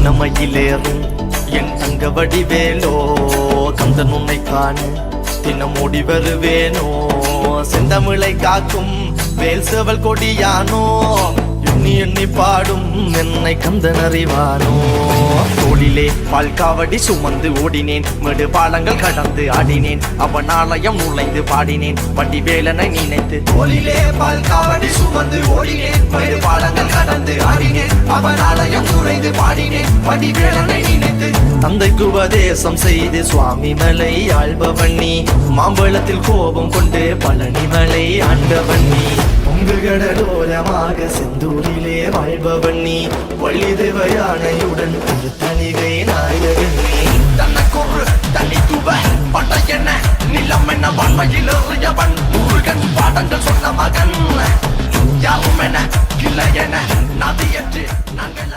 சின்னமையிலேறும் என் தங்க வடிவேலோ கந்தன் உன்னை காண தினம் ஓடி வருவேனோ செந்தமிழை காக்கும் வேல் சேவல் கொடியானோ எண்ணி எண்ணி பாடும் என்னை கந்தன் அறிவானோ தோளிலே பால்காவடி சுமந்து ஓடினேன் மேடு பாலங்கள் கடந்து ஆடினேன் அவன் ஆலயம் நுழைந்து பாடினேன் வடிவேலனை நினைத்து தோளிலே பால்காவடி சுமந்து ஓடினேன் மேடு பாலங்கள் கடந்து ஆடினேன் அவன் ஆலயம் நுழைந்து பாடினேன் வடிவேலனை நினைத்து தந்தைக்கு உபதேசம் செய்து சுவாமி மலை ஆள்பவன் நீ மாம்பழத்தில் கோபம் கொண்டு பழனி மலை ஆண்டவன் நீ கடலோரமாக செந்தூரிலே வாழ்பவன் நீ வள்ளி தேவயானையுடன் திருத்தணிகை நாயகன் நீ தனக்கொரு தனித்துவ படையென நிலம் என வன்மையில் எறியவன் முருகன் பாடங்கள் சொன்ன மகன் யாரும் என கிளை என நதியற்று நாங்கள்